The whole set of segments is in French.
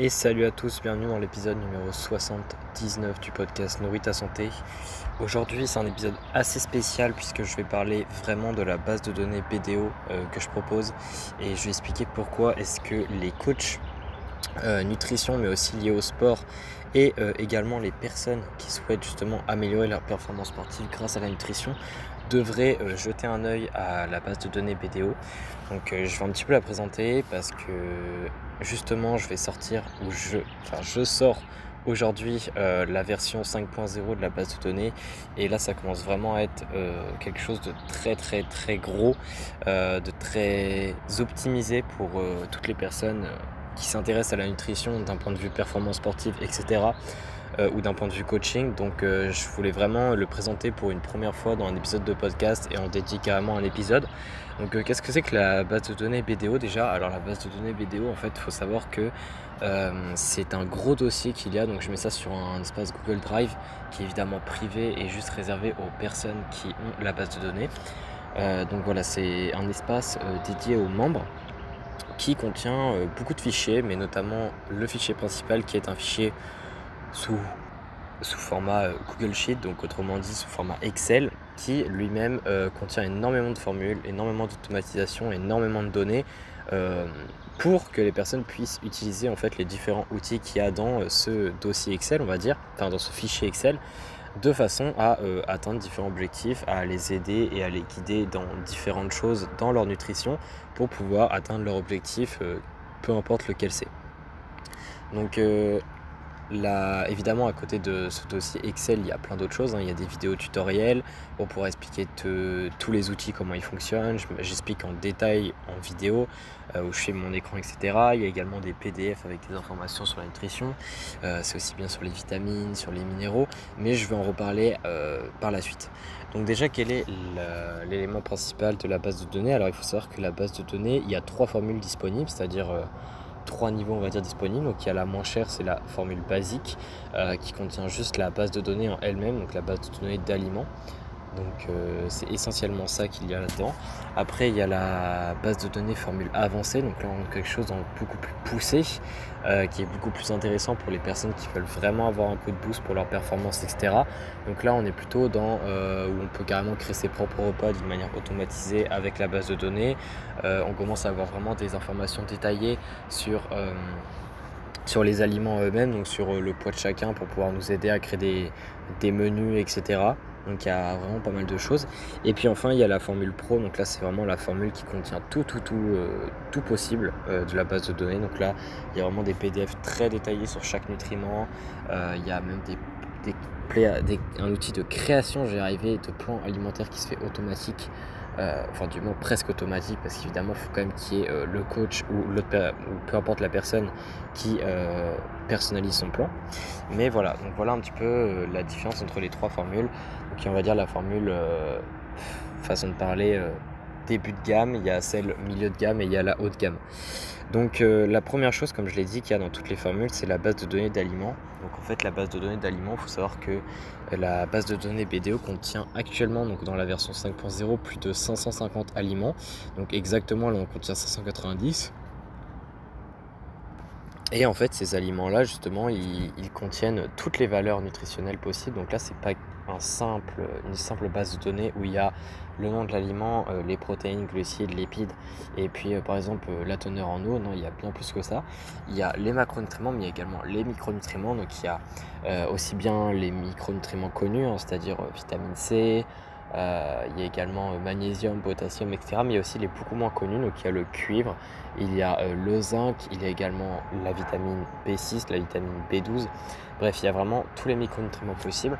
Et salut à tous, bienvenue dans l'épisode numéro 79 du podcast Nourris ta santé. Aujourd'hui c'est un épisode assez spécial puisque je vais parler vraiment de la base de données BDO que je propose et je vais expliquer pourquoi est-ce que les coachs nutrition mais aussi liés au sport et également les personnes qui souhaitent justement améliorer leur performance sportive grâce à la nutrition devraient jeter un œil à la base de données BDO. Donc je vais un petit peu la présenter parce que justement je vais sortir je sors aujourd'hui la version 5.0 de la base de données et là ça commence vraiment à être quelque chose de très gros, de très optimisé pour toutes les personnes qui s'intéressent à la nutrition d'un point de vue performance sportive, etc. Ou d'un point de vue coaching. Donc je voulais vraiment le présenter pour une première fois dans un épisode de podcast et en dédier carrément un épisode. Donc qu'est-ce que c'est que la base de données BDO déjà? Alors la base de données BDO, en fait, il faut savoir que c'est un gros dossier qu'il y a. Donc je mets ça sur un espace Google Drive qui est évidemment privé et juste réservé aux personnes qui ont la base de données. Donc voilà, c'est un espace dédié aux membres qui contient beaucoup de fichiers, mais notamment le fichier principal qui est un fichier sous format Google Sheet, donc autrement dit sous format Excel, qui lui-même contient énormément de formules, énormément d'automatisation, énormément de données pour que les personnes puissent utiliser en fait les différents outils qu'il y a dans ce dossier Excel, on va dire, enfin dans ce fichier Excel, de façon à atteindre différents objectifs, à les aider et à les guider dans différentes choses dans leur nutrition pour pouvoir atteindre leur objectif, peu importe lequel c'est. Donc là, évidemment, à côté de ce dossier Excel, il y a plein d'autres choses, hein. Il y a des vidéos tutoriels pour pouvoir expliquer tous les outils, comment ils fonctionnent. J'explique en détail en vidéo où je fais mon écran, etc. Il y a également des PDF avec des informations sur la nutrition. C'est aussi bien sur les vitamines, sur les minéraux, mais je vais en reparler par la suite. Donc déjà, quel est l'élément principal de la base de données? Alors il faut savoir que la base de données, il y a 3 formules disponibles, c'est-à-dire 3 niveaux on va dire disponibles. Donc il y a la moins chère, c'est la formule basique qui contient juste la base de données en elle-même, donc la base de données d'aliments. Donc c'est essentiellement ça qu'il y a là-dedans. Après il y a la base de données formule avancée, donc là on a quelque chose de beaucoup plus poussé, qui est beaucoup plus intéressant pour les personnes qui veulent vraiment avoir un coup de boost pour leur performance, etc. Donc là on est plutôt dans où on peut carrément créer ses propres repas d'une manière automatisée avec la base de données. On commence à avoir vraiment des informations détaillées sur les aliments eux-mêmes, donc sur le poids de chacun pour pouvoir nous aider à créer des menus, etc. Donc il y a vraiment pas mal de choses. Et puis enfin il y a la formule pro, donc là c'est vraiment la formule qui contient tout possible de la base de données. Donc là il y a vraiment des PDF très détaillés sur chaque nutriment. Il y a même un outil de création, j'ai arrivé, de plans alimentaires qui se fait automatique. Enfin du moins presque automatique, parce qu'évidemment il faut quand même qu'il y ait le coach ou peu importe la personne qui personnalise son plan. Mais voilà, donc voilà un petit peu la différence entre les 3 formules. Donc on va dire la formule façon de parler début de gamme, il y a celle milieu de gamme et il y a la haute gamme. Donc la première chose, comme je l'ai dit, qu'il y a dans toutes les formules, c'est la base de données d'aliments. Donc en fait la base de données d'aliments, il faut savoir que la base de données BDO contient actuellement, donc dans la version 5.0, plus de 550 aliments. Donc exactement là on contient 590. Et en fait ces aliments-là justement ils contiennent toutes les valeurs nutritionnelles possibles. Donc là c'est pas une simple base de données où il y a le nom de l'aliment, les protéines, glucides, lipides et puis par exemple la teneur en eau. Non, il y a bien plus que ça. Il y a les macronutriments mais il y a également les micronutriments. Donc il y a aussi bien les micronutriments connus, hein, c'est-à-dire vitamine C. Il y a également magnésium, potassium, etc. Mais il y a aussi les beaucoup moins connus, donc il y a le cuivre, il y a le zinc, il y a également la vitamine B6, la vitamine B12. Bref, il y a vraiment tous les micronutriments possibles.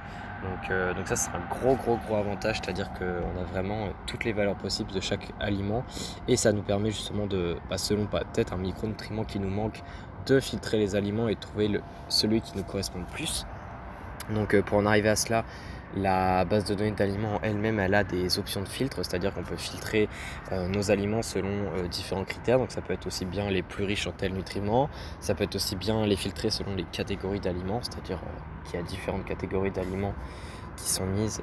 Donc ça c'est un gros avantage, c'est-à-dire qu'on a vraiment toutes les valeurs possibles de chaque aliment et ça nous permet justement de, selon peut-être un micronutriment qui nous manque, de filtrer les aliments et de trouver celui qui nous correspond le plus. Donc pour en arriver à cela, la base de données d'aliments elle-même, elle a des options de filtre, c'est-à-dire qu'on peut filtrer nos aliments selon différents critères. Donc ça peut être aussi bien les plus riches en tels nutriments, ça peut être aussi bien les filtrer selon les catégories d'aliments, c'est-à-dire qu'il y a différentes catégories d'aliments qui sont mises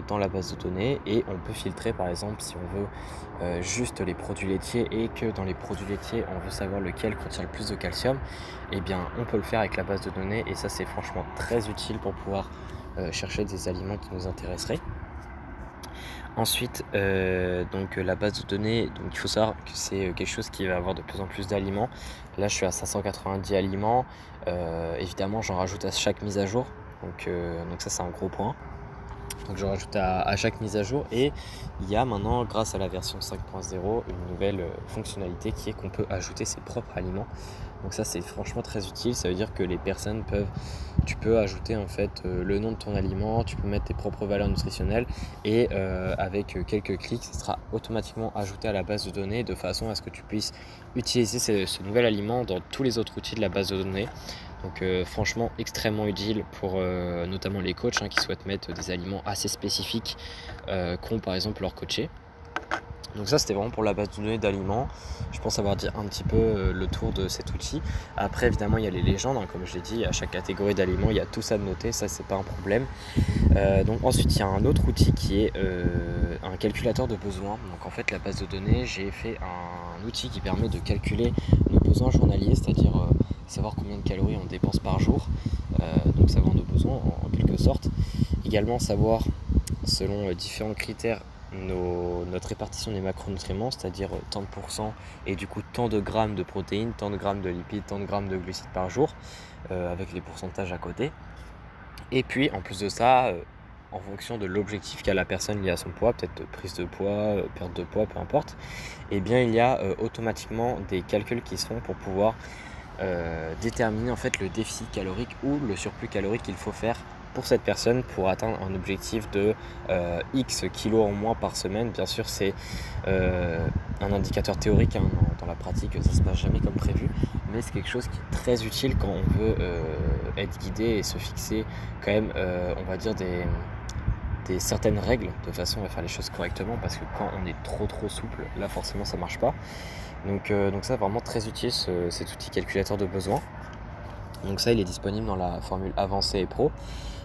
dans la base de données, et on peut filtrer par exemple si on veut juste les produits laitiers et que dans les produits laitiers on veut savoir lequel contient le plus de calcium, et bien on peut le faire avec la base de données, et ça c'est franchement très utile pour pouvoir chercher des aliments qui nous intéresseraient. Ensuite, donc la base de données, donc il faut savoir que c'est quelque chose qui va avoir de plus en plus d'aliments. Là, je suis à 590 aliments. Évidemment, j'en rajoute à chaque mise à jour. Donc ça, c'est un gros point. Donc je rajoute à chaque mise à jour, et il y a maintenant, grâce à la version 5.0, une nouvelle fonctionnalité qui est qu'on peut ajouter ses propres aliments. Donc ça c'est franchement très utile, ça veut dire que les personnes tu peux ajouter en fait le nom de ton aliment, tu peux mettre tes propres valeurs nutritionnelles, et avec quelques clics ça sera automatiquement ajouté à la base de données de façon à ce que tu puisses utiliser ce nouvel aliment dans tous les autres outils de la base de données. Donc franchement extrêmement utile pour notamment les coachs qui souhaitent mettre des aliments assez spécifiques qu'ont par exemple leurs coachés. Donc ça c'était vraiment pour la base de données d'aliments. Je pense avoir dit un petit peu le tour de cet outil. Après évidemment il y a les légendes, comme je l'ai dit, à chaque catégorie d'aliments il y a tout ça de noté, ça c'est pas un problème. Donc ensuite il y a un autre outil qui est un calculateur de besoins. Donc en fait la base de données, j'ai fait un outil qui permet de calculer nos besoins journaliers, c'est-à-dire savoir combien de calories on dépense par jour, donc savoir nos besoins en quelque sorte. Également savoir selon différents critères notre répartition des macronutriments, c'est-à-dire tant de pourcents et du coup tant de grammes de protéines, tant de grammes de lipides, tant de grammes de glucides par jour, avec les pourcentages à côté. Et puis en plus de ça, en fonction de l'objectif qu'a la personne lié à son poids, peut-être prise de poids, perte de poids, peu importe, et bien il y a automatiquement des calculs qui se font pour pouvoir déterminer en fait le déficit calorique ou le surplus calorique qu'il faut faire pour cette personne pour atteindre un objectif de X kilos en moins par semaine. Bien sûr c'est un indicateur théorique, dans la pratique ça se passe jamais comme prévu, mais c'est quelque chose qui est très utile quand on veut être guidé et se fixer quand même on va dire des certaines règles de façon à faire les choses correctement, parce que quand on est trop souple, là forcément ça marche pas. Donc ça vraiment très utile cet outil calculateur de besoins. Donc ça il est disponible dans la formule avancée et pro.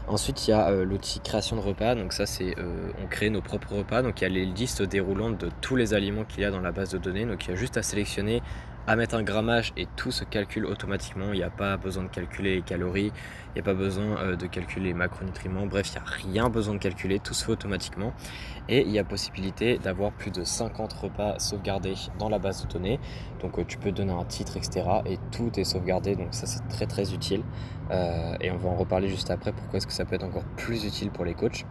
Ensuite il y a l'outil création de repas, donc ça c'est on crée nos propres repas, donc il y a les listes déroulantes de tous les aliments qu'il y a dans la base de données, donc il y a juste à sélectionner, à mettre un grammage et tout se calcule automatiquement. Il n'y a pas besoin de calculer les calories, il n'y a pas besoin de calculer les macronutriments, bref il n'y a rien besoin de calculer, tout se fait automatiquement. Et il y a possibilité d'avoir plus de 50 repas sauvegardés dans la base de données, donc tu peux donner un titre etc et tout est sauvegardé, donc ça c'est très utile, et on va en reparler juste après pourquoi est-ce que ça peut être encore plus utile pour les coachs.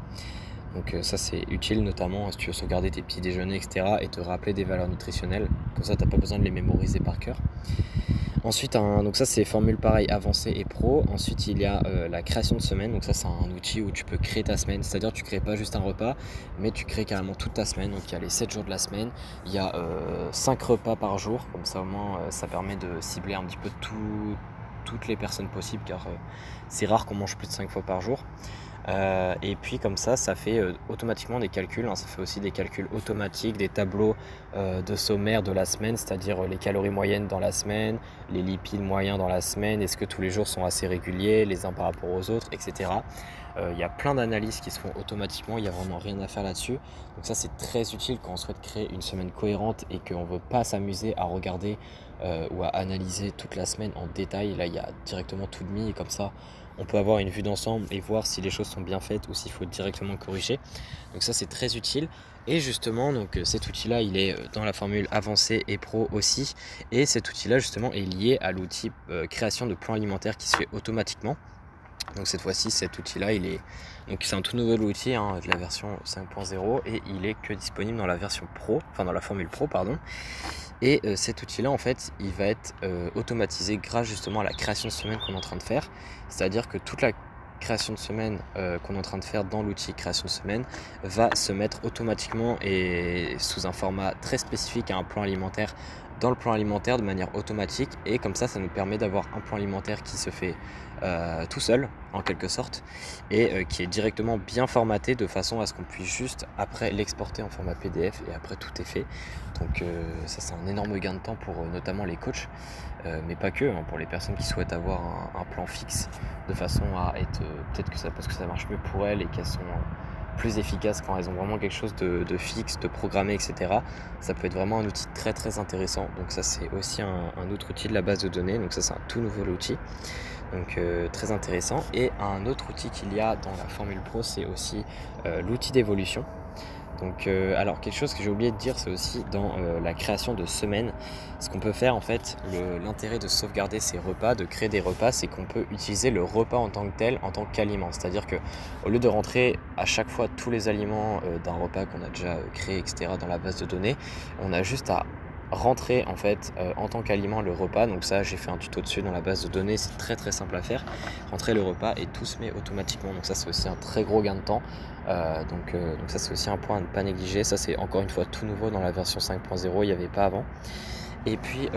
Donc ça c'est utile notamment si tu veux sauvegarder tes petits déjeuners etc et te rappeler des valeurs nutritionnelles, comme ça t'as pas besoin de les mémoriser par cœur. Ensuite donc ça c'est formule pareil avancée et pro. Ensuite il y a la création de semaine, donc ça c'est un outil où tu peux créer ta semaine, c'est-à-dire tu crées pas juste un repas mais tu crées carrément toute ta semaine. Donc il y a les 7 jours de la semaine, il y a 5 repas par jour, comme ça au moins ça permet de cibler un petit peu toutes les personnes possibles, car c'est rare qu'on mange plus de 5 fois par jour. Et puis comme ça fait automatiquement des calculs, ça fait aussi des calculs automatiques, des tableaux de sommaire de la semaine, c'est-à-dire les calories moyennes dans la semaine, les lipides moyens dans la semaine, est-ce que tous les jours sont assez réguliers les uns par rapport aux autres, etc. Il y a plein d'analyses qui se font automatiquement, il n'y a vraiment rien à faire là-dessus. Donc ça c'est très utile quand on souhaite créer une semaine cohérente et qu'on ne veut pas s'amuser à regarder ou à analyser toute la semaine en détail. Là il y a directement tout de mis, et comme ça on peut avoir une vue d'ensemble et voir si les choses sont bien faites ou s'il faut directement corriger. Donc ça c'est très utile. Et justement donc cet outil là il est dans la formule avancée et pro aussi, et cet outil là justement est lié à l'outil création de plans alimentaires qui se fait automatiquement. Donc cette fois-ci cet outil là c'est un tout nouvel outil de la version 5.0, et il est que disponible dans la version pro, enfin dans la formule pro pardon. Et cet outil là en fait il va être automatisé grâce justement à la création de semaine qu'on est en train de faire, c'est à dire que toute la création de semaine qu'on est en train de faire dans l'outil création de semaine va se mettre automatiquement et sous un format très spécifique à un plan alimentaire dans le plan alimentaire de manière automatique, et comme ça nous permet d'avoir un plan alimentaire qui se fait tout seul en quelque sorte, et qui est directement bien formaté de façon à ce qu'on puisse juste après l'exporter en format PDF, et après tout est fait. Donc ça c'est un énorme gain de temps pour notamment les coachs, mais pas que, pour les personnes qui souhaitent avoir un plan fixe de façon à être peut-être que ça, parce que ça marche mieux pour elles et qu'elles sont plus efficaces quand elles ont vraiment quelque chose de fixe, de programmé, etc. Ça peut être vraiment un outil très très intéressant. Donc ça c'est aussi un autre outil de la base de données. Donc ça c'est un tout nouveau outil. Donc très intéressant. Et un autre outil qu'il y a dans la Formule Pro, c'est aussi l'outil d'évolution. Donc alors quelque chose que j'ai oublié de dire, c'est aussi dans la création de semaines, ce qu'on peut faire en fait, l'intérêt de sauvegarder ces repas, de créer des repas, c'est qu'on peut utiliser le repas en tant que tel, en tant qu'aliment. C'est-à-dire que au lieu de rentrer à chaque fois tous les aliments d'un repas qu'on a déjà créé, etc. dans la base de données, on a juste à rentrer en fait en tant qu'aliment le repas. Donc ça j'ai fait un tuto dessus dans la base de données, c'est très très simple à faire. Rentrer le repas et tout se met automatiquement, donc ça c'est aussi un très gros gain de temps. Donc ça c'est aussi un point à ne pas négliger. Ça c'est encore une fois tout nouveau dans la version 5.0, il n'y avait pas avant. Et puis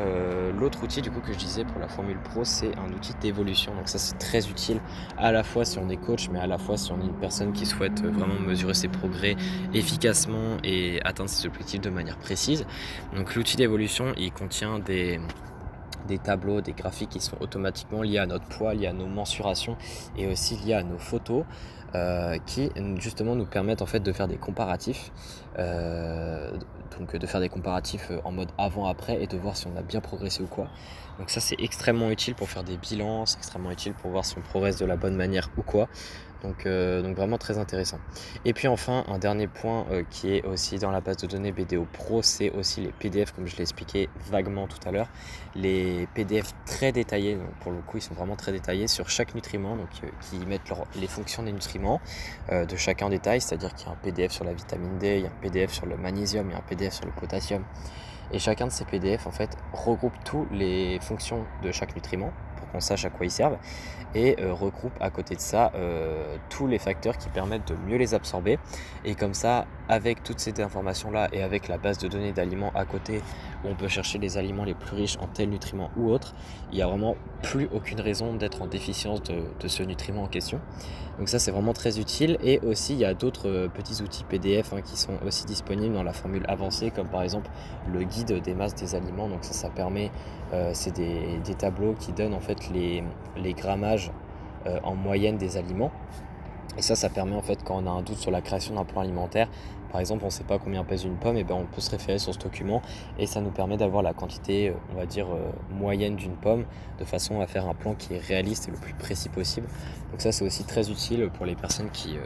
l'autre outil du coup que je disais pour la Formule Pro, c'est un outil d'évolution. Donc ça c'est très utile à la fois si on est coach, mais à la fois si on est une personne qui souhaite vraiment mesurer ses progrès efficacement et atteindre ses objectifs de manière précise. Donc l'outil d'évolution, il contient des tableaux, des graphiques qui sont automatiquement liés à notre poids, liés à nos mensurations et aussi liés à nos photos, qui justement nous permettent en fait de faire des comparatifs, donc de faire des comparatifs en mode avant-après et de voir si on a bien progressé ou quoi. Donc ça c'est extrêmement utile pour faire des bilans, c'est extrêmement utile pour voir si on progresse de la bonne manière ou quoi. Donc vraiment très intéressant. Et puis enfin un dernier point qui est aussi dans la base de données BDO Pro, c'est aussi les PDF, comme je l'ai expliqué vaguement tout à l'heure. Les PDF très détaillés, donc pour le coup ils sont vraiment très détaillés sur chaque nutriment, donc qui mettent les fonctions des nutriments de chacun en détail, c'est-à-dire qu'il y a un PDF sur la vitamine D, il y a un PDF sur le magnésium, il y a un PDF sur le potassium. Et chacun de ces PDF en fait regroupe toutes les fonctions de chaque nutriment pour qu'on sache à quoi ils servent, et regroupe à côté de ça tous les facteurs qui permettent de mieux les absorber. Et comme ça, avec toutes ces informations là et avec la base de données d'aliments à côté où on peut chercher les aliments les plus riches en tels nutriments ou autres, il n'y a vraiment plus aucune raison d'être en déficience de ce nutriment en question. Donc ça c'est vraiment très utile. Et aussi il y a d'autres petits outils PDF qui sont aussi disponibles dans la formule avancée, comme par exemple le guide des masses des aliments. Donc ça permet, c'est des tableaux qui donnent en fait les grammages en moyenne des aliments. Et ça permet en fait, quand on a un doute sur la création d'un plan alimentaire, par exemple on ne sait pas combien pèse une pomme, et on peut se référer sur ce document et ça nous permet d'avoir la quantité on va dire moyenne d'une pomme, de façon à faire un plan qui est réaliste et le plus précis possible. Donc ça c'est aussi très utile pour les personnes qui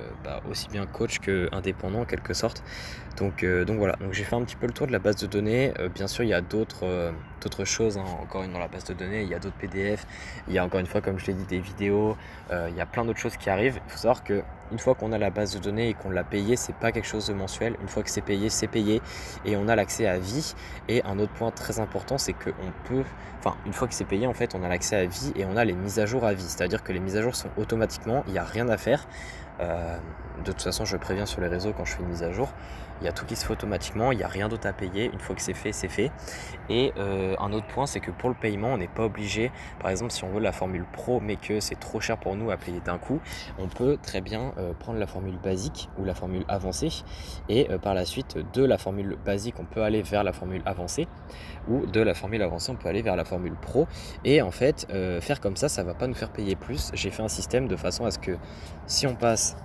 aussi bien coach que indépendants en quelque sorte. Donc voilà, donc j'ai fait un petit peu le tour de la base de données. Bien sûr il y a d'autres choses, encore une dans la base de données, il y a d'autres PDF, il y a encore une fois comme je l'ai dit des vidéos, il y a plein d'autres choses qui arrivent. Il faut savoir que une fois qu'on a la base de données et qu'on l'a payé, c'est pas quelque chose de mensuel. Une fois que c'est payé et on a l'accès à vie. Et un autre point très important, c'est que une fois que c'est payé, en fait, on a l'accès à vie et on a les mises à jour à vie. C'est-à-dire que les mises à jour sont automatiquement, il n'y a rien à faire. De toute façon, je préviens sur les réseaux quand je fais une mise à jour. Il y a tout qui se fait automatiquement, il n'y a rien d'autre à payer. Une fois que c'est fait, c'est fait. Et un autre point, c'est que pour le paiement, on n'est pas obligé. Par exemple, si on veut la formule pro, mais que c'est trop cher pour nous à payer d'un coup, on peut très bien prendre la formule basique ou la formule avancée. Et par la suite, de la formule basique, on peut aller vers la formule avancée. Ou de la formule avancée, on peut aller vers la formule pro. Et en fait, faire comme ça ne va pas nous faire payer plus. J'ai fait un système de façon à ce que si on passe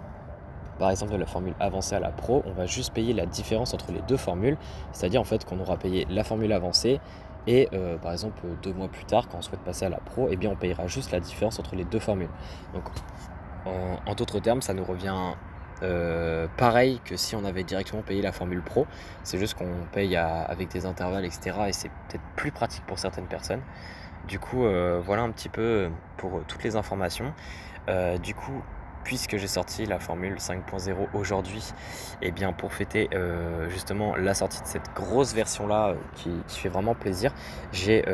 par exemple de la formule avancée à la pro, on va juste payer la différence entre les deux formules, c'est-à-dire en fait qu'on aura payé la formule avancée et par exemple 2 mois plus tard, quand on souhaite passer à la pro, on payera juste la différence entre les deux formules. Donc en d'autres termes, ça nous revient pareil que si on avait directement payé la formule pro. C'est juste qu'on paye avec des intervalles, etc. et c'est peut-être plus pratique pour certaines personnes. Du coup voilà un petit peu pour toutes les informations. Du coup, puisque j'ai sorti la formule 5.0 aujourd'hui, et bien pour fêter justement la sortie de cette grosse version là qui fait vraiment plaisir, j'ai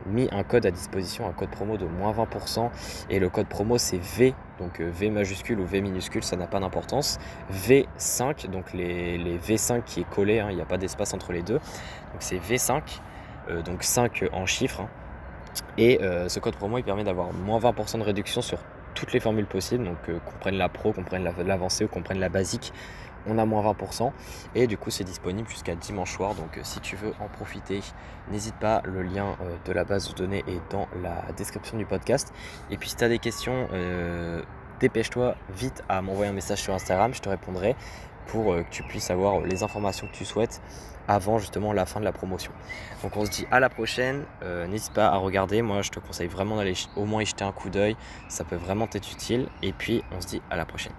mis un code à disposition, un code promo de moins 20%, et le code promo c'est V, donc V majuscule ou V minuscule, ça n'a pas d'importance, V5, donc les V5 qui est collé, il n'y a pas d'espace entre les deux, donc c'est V5. donc 5 en chiffres, hein. Et ce code promo il permet d'avoir moins 20% de réduction sur toutes les formules possibles, donc qu'on prenne la pro, qu'on prenne l'avancée ou qu'on prenne la basique, on a moins 20%. Et du coup c'est disponible jusqu'à dimanche soir, donc si tu veux en profiter, n'hésite pas, le lien de la base de données est dans la description du podcast. Et puis si tu as des questions, dépêche-toi vite à m'envoyer un message sur Instagram, je te répondrai pour que tu puisses avoir les informations que tu souhaites avant justement la fin de la promotion. Donc on se dit à la prochaine, n'hésite pas à regarder, moi je te conseille vraiment d'aller au moins y jeter un coup d'œil, ça peut vraiment t'être utile, et puis on se dit à la prochaine.